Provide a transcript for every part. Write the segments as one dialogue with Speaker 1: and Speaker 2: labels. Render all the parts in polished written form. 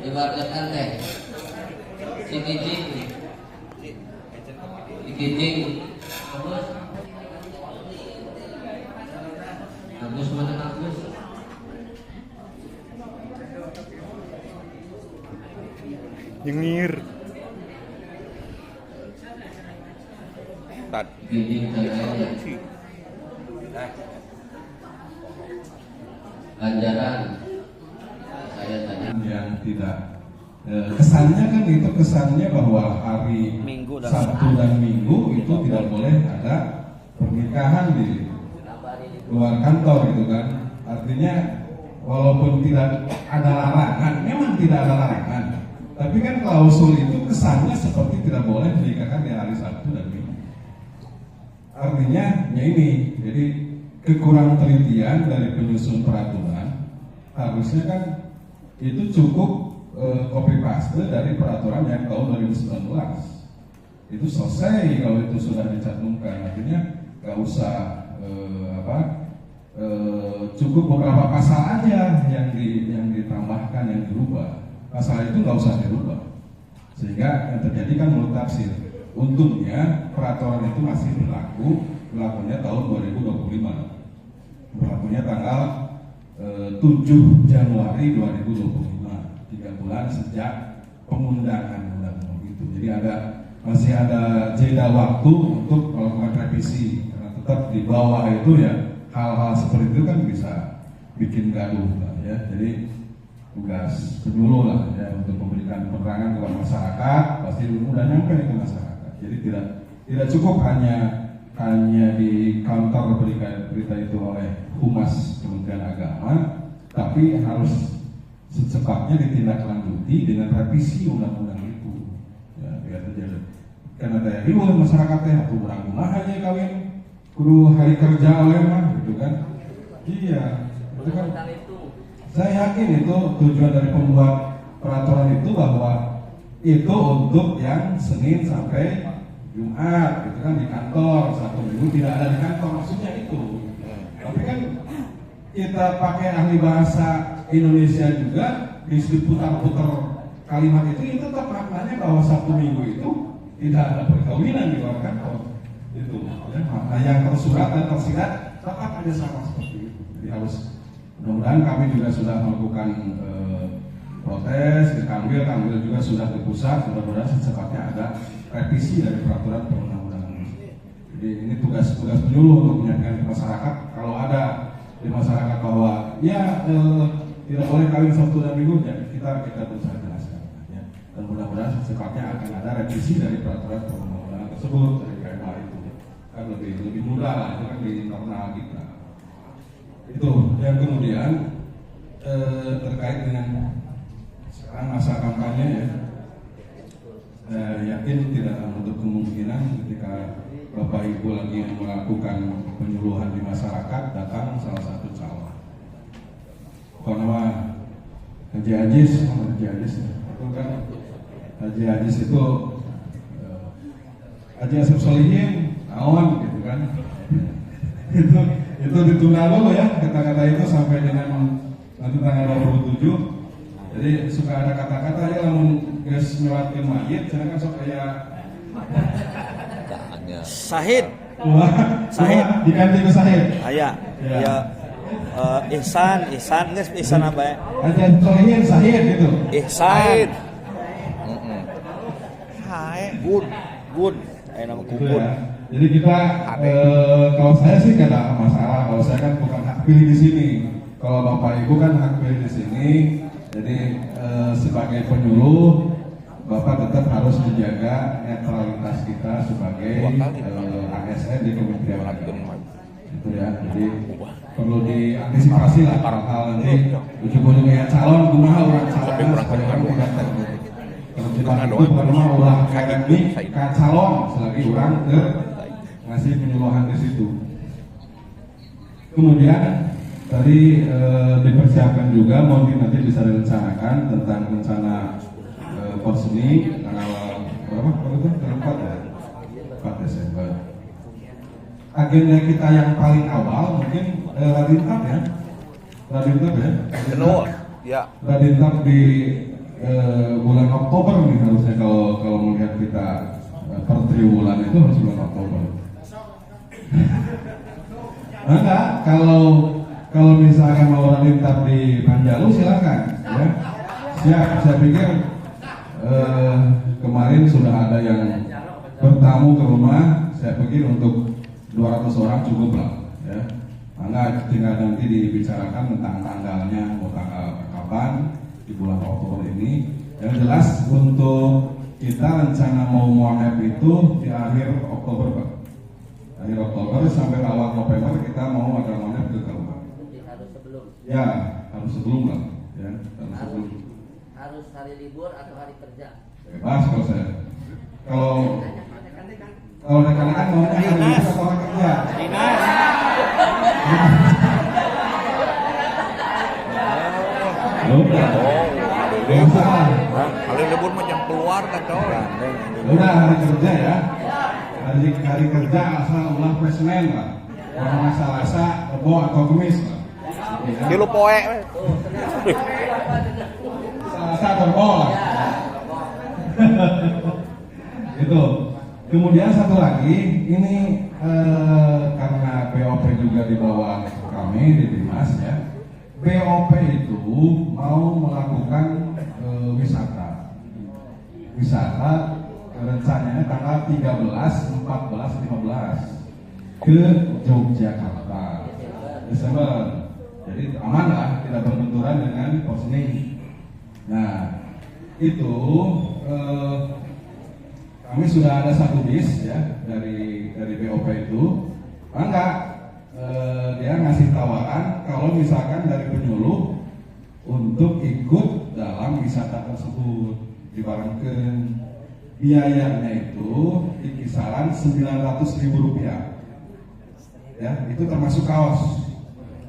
Speaker 1: Ibaratkan teh si kijing Agus mana Agus
Speaker 2: Jengir
Speaker 1: kijing Ganjaran saya tanya
Speaker 3: yang tidak kesannya kan itu kesannya bahwa hari
Speaker 2: Minggu dan
Speaker 3: Sabtu dan Minggu itu tidak boleh ada pernikahan di luar kantor gitu kan. Artinya walaupun tidak ada larangan, memang tidak ada larangan, tapi kan klausul itu kesannya seperti tidak boleh menikahkan di hari Sabtu dan Minggu. Artinya ya ini, jadi kekurang telitian dari penyusun peraturan. Harusnya kan itu cukup copy paste dari peraturan yang tahun 2019. Itu selesai kalau itu sudah dicantumkan. Artinya nggak usah cukup beberapa pasal aja yang ditambahkan, yang dirubah. Pasal itu nggak usah dirubah, sehingga yang terjadi kan multafsir. Untungnya peraturan itu masih berlakunya tahun 2025, berlakunya tanggal 7 Januari 2025, 3 bulan sejak pengundangan undang-undang itu. Jadi masih ada jeda waktu untuk melakukan revisi, karena tetap di bawah itu ya hal-hal seperti itu kan bisa bikin gaduh lah ya. Jadi tugas penyuluh lah ya untuk memberikan penerangan kepada masyarakat, pasti mudah nyampe ke masyarakat. Jadi tidak cukup hanya di counter berita itu oleh Humas Kementerian Agama, tapi harus secepatnya ditindaklanjuti dengan revisi undang-undang itu. Ya, biar terjadi. Karena daya riuh masyarakatnya, aku beranggung aja kawin, kudu hari kerja oleh mah, gitu kan? Iya, itu kan. Saya yakin itu tujuan dari pembuat peraturan itu bahwa itu untuk yang Senin sampai Jumat, gitu kan, di kantor. Satu minggu tidak ada di kantor, maksudnya itu. Tapi kan kita pakai ahli bahasa Indonesia juga, diputar-putar kalimat itu tetap maknanya bahwa Sabtu Minggu itu tidak ada perkawinan di luar kantor. Itu ya, makna yang tersurat dan tersirat tetap ada sama seperti itu. Jadi harus, mudah-mudahan kami juga sudah melakukan protes ke Kanwil juga sudah ke pusat. Mudah-mudahan secepatnya ada revisi dari peraturan perundang-undangan. Jadi ini tugas penyuluh untuk menyampaikan ke masyarakat. Kalau ada di masyarakat bahwa ya tidak boleh kawin Sabtu dan Minggu, ya kita berusaha jelaskan. Ya. Dan mudah-mudahan secepatnya akan ada revisi dari peraturan perundang-undangan tersebut dari KMA itu. Kan lebih mudah lah, itu kan di internal kita. Itu yang kemudian terkait dengan sekarang masa kampanye ya. Yakin tidak menutup kemungkinan ketika Bapak Ibu lagi melakukan penyuluhan di masyarakat, datang salah satu calon. Nama Haji Ajis itu kan Haji Ajis itu Haji Asep Solihin, awan gitu kan. itu ditunda dulu ya kata-kata itu sampai dengan nanti tanggal 27. Jadi suka ada kata-kata ya lamun geus nyulatkeun mayit, cenah kan sok aya
Speaker 2: Sahid.
Speaker 3: Sahid diganti ke Sahid.
Speaker 2: Aya. Ya. Ihsan apa ya?
Speaker 3: Aja Solihin Sahid gitu.
Speaker 2: Ihsan. Hai, good. Nama
Speaker 3: Gitu ya. Jadi kita kalau saya sih gak ada masalah, kalau saya kan bukan hak pilih di sini. Kalau Bapak Ibu kan hak pilih di sini. Jadi sebagai penyuluh, Bapak tetap harus menjaga netralitas kita sebagai ASN di Kementerian Agama. Itu ya. Jadi perlu diantisipasi lah hal nanti ujung-ujungnya calon kumaha orang calon supaya orang tidak tertutup. Kalau kita itu bukan mah ulah kayak ini calon selagi orang ke ngasih penyuluhan di situ. Kemudian tadi dipersiapkan juga mungkin nanti bisa direncanakan tentang rencana Porseni tanggal berapa? Kalau itu 4 Desember. Agenda kita yang paling awal mungkin Radintab ya. Radintab ya.
Speaker 2: Ya.
Speaker 3: Radintab di bulan Oktober nih harusnya kalau melihat kita per triwulan itu harus bulan Oktober. Enggak, kalau misalnya mau Radintab di Panjalu silakan ya. Siap, saya pikir kemarin sudah ada yang bertamu ke rumah, saya pikir untuk 200 orang cukup lah ya. Maka tinggal nanti dibicarakan tentang tanggalnya, mau tanggal kapan di bulan Oktober ini. Yang jelas untuk kita rencana mau Moanep itu di akhir Oktober Pak. Akhir Oktober sampai awal November kita mau ada Moanep ke Kelma.
Speaker 1: Harus sebelum.
Speaker 3: Ya, harus sebelum lah ya, harus sebelum.
Speaker 1: Harus hari libur atau hari kerja?
Speaker 3: Bebas kalau saya. Kalau rekan-rekan mau hari libur atau hari kerja? Udah.
Speaker 2: Kalau libur macam keluar kata orang.
Speaker 3: Udah hari kerja ya. Hari kerja asal ulah Senin lah. Kalau Selasa, Rebo atau Kamis lah.
Speaker 2: Kilo poe.
Speaker 3: Selasa atau Rebo lah. Itu. Kemudian satu lagi, ini karena BOP juga di bawah kami di Dimas ya. BOP itu mau melakukan wisata rencananya tanggal 13, 14, 15 ke Yogyakarta Desember. Jadi aman lah, tidak berbenturan dengan Porseni. Nah itu kami sudah ada satu bis ya dari BOP itu. Maka dia ngasih tawaran kalau misalkan dari penyuluh untuk ikut dalam wisata tersebut, dibarengkan biayanya itu di kisaran Rp900.000 ya, itu termasuk kaos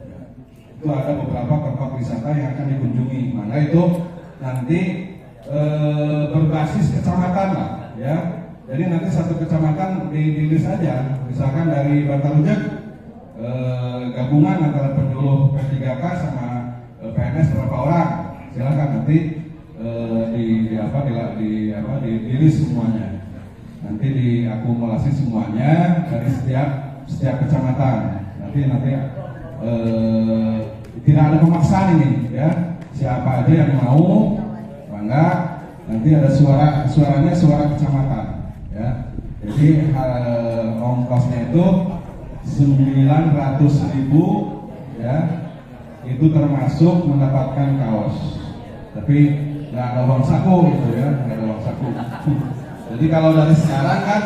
Speaker 3: ya. Itu ada beberapa tempat wisata yang akan dikunjungi, maka itu nanti berbasis kecamatan lah ya. Jadi nanti satu kecamatan di list aja, misalkan dari Bantarujak gabungan antara penyuluh P3K sama PNS berapa orang, silakan nanti di list semuanya, nanti diakumulasi semuanya dari setiap kecamatan. Nanti tidak ada pemaksaan ini ya, siapa aja yang mau bangga, nanti ada suaranya suara kecamatan ya. Jadi ongkosnya itu 900.000 ya, itu termasuk mendapatkan kaos, tapi nggak ada uang saku gitu ya, nggak ada uang saku. Jadi kalau dari sekarang kan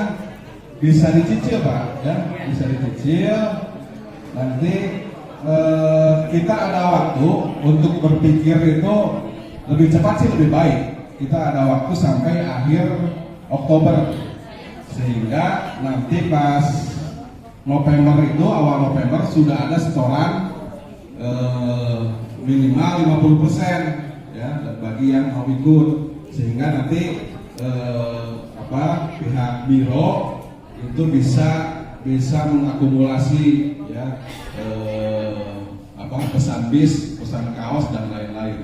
Speaker 3: bisa dicicil Pak ya, bisa dicicil. Nanti kita ada waktu untuk berpikir itu lebih cepat sih lebih baik. Kita ada waktu sampai akhir Oktober, sehingga nanti pas November itu, awal November sudah ada setoran minimal 50% ya bagi yang mau ikut, sehingga nanti pihak biro itu bisa mengakumulasi ya pesan bis, pesan kaos dan lain-lain.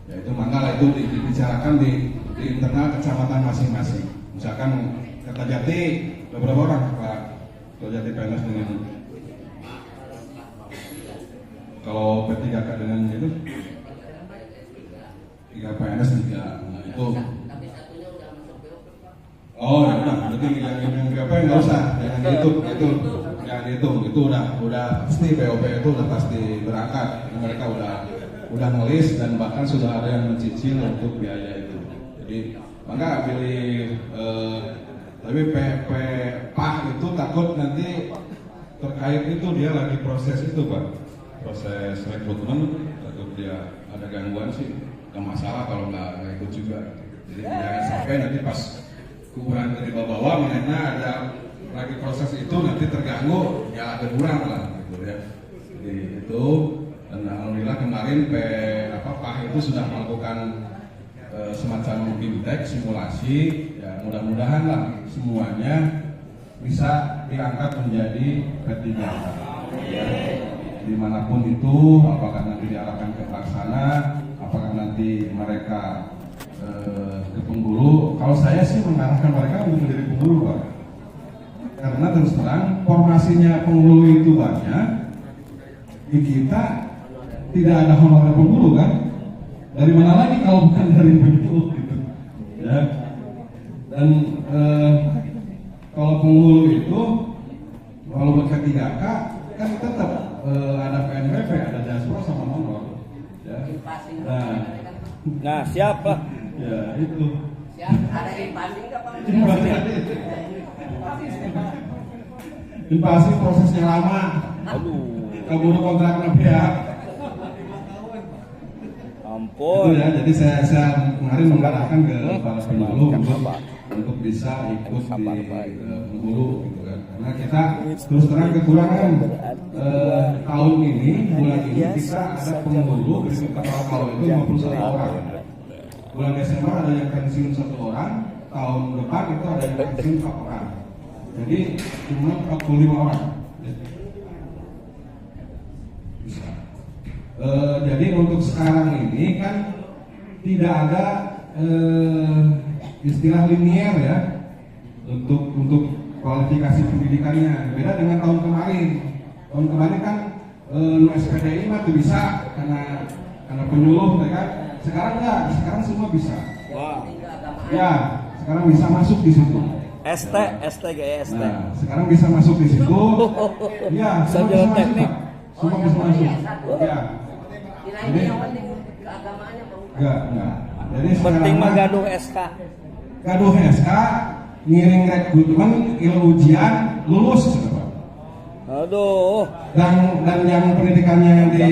Speaker 3: Ya itu mangga itu dibicarakan di internal kecamatan masing-masing. Misalkan Kertajati beberapa orang Pak Kertajati PNS dengan, kalau P3K dengan itu 3 PNS 3, nah itu. Oh ya udah, berarti yang BOP nggak usah, jangan itu dihitung itu udah pasti BOP itu udah pasti berangkat. Mereka udah ngelis dan bahkan sudah ada yang mencicil untuk biaya itu. Jadi maka pilih tapi PAH itu takut nanti terkait itu dia lagi proses itu Pak, proses rekrutmen, takut dia ada gangguan sih, nggak masalah kalau nggak ikut juga. Jadi jangan sampai nanti pas kuburan dari bawah-bawah mana ada lagi proses itu nanti terganggu, ya ada kurang lah gitu ya. Jadi itu, dan alhamdulillah kemarin PAH itu sudah melakukan semacam bimtek simulasi, ya mudah-mudahan lah semuanya bisa diangkat menjadi P3K. Ya, dimanapun itu, apakah nanti diarahkan ke pelaksana, apakah nanti mereka ke penggulu. Kalau saya sih mengarahkan mereka untuk menjadi penggulu Pak. Karena terus terang formasinya penghulu itu banyak, di kita tidak ada honorer penghulu kan? Dari mana lagi kalau bukan dari penghulu gitu, ya. Dan kalau penghulu itu kalau buat P3K kan tetap ada PNBP, ada Jaspro sama honor, ya.
Speaker 2: Nah, siapa?
Speaker 3: Ya itu.
Speaker 1: Siap, ada impasing nggak Pak?
Speaker 3: Pasti prosesnya lama.
Speaker 2: Aduh,
Speaker 3: Keburu kontraknya pihak.
Speaker 2: ampun.
Speaker 3: Itu ya, jadi saya kemarin mengarahkan ke para penghulu untuk bisa ikut di penghulu gitu kan. Karena kita terus terang kekurangan tahun ini, bulan ini kita ada penghulu di kalau itu 51 orang. Bulan Desember ada yang pensiun 1 orang, tahun depan itu ada yang pensiun 4 orang. Jadi cuma 45 orang. Bisa. Jadi untuk sekarang ini kan tidak ada istilah linier ya untuk kualifikasi pendidikannya. Beda dengan tahun kemarin. Tahun kemarin kan SPDI mah tuh bisa karena penyuluh, ya kan? Sekarang enggak, sekarang semua bisa.
Speaker 2: Wah.
Speaker 3: Ya, sekarang bisa masuk di situ.
Speaker 2: STGS.
Speaker 3: Nah, sekarang bisa masuk di situ. Iya, semua bisa masuk.
Speaker 2: teknik.
Speaker 3: Semua bisa masuk. Ya.
Speaker 1: Jadi yang penting keagamaannya Pak.
Speaker 3: Enggak. Jadi
Speaker 2: Penting mah
Speaker 3: sekarang
Speaker 2: gaduh SK.
Speaker 3: gaduh SK, ngiring rekrutmen, ujian, lulus sudah Pak.
Speaker 2: Aduh.
Speaker 3: Dan yang pendidikannya di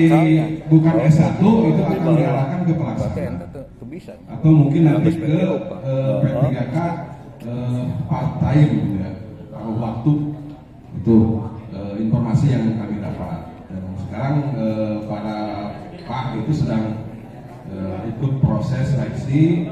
Speaker 3: bukan S1 itu akan diarahkan ke pelaksana.
Speaker 2: Bisa.
Speaker 3: Atau mungkin nanti ke P3K part time gitu ya, paruh waktu. Itu informasi yang kami dapat. Dan sekarang para Pak itu sedang ikut proses seleksi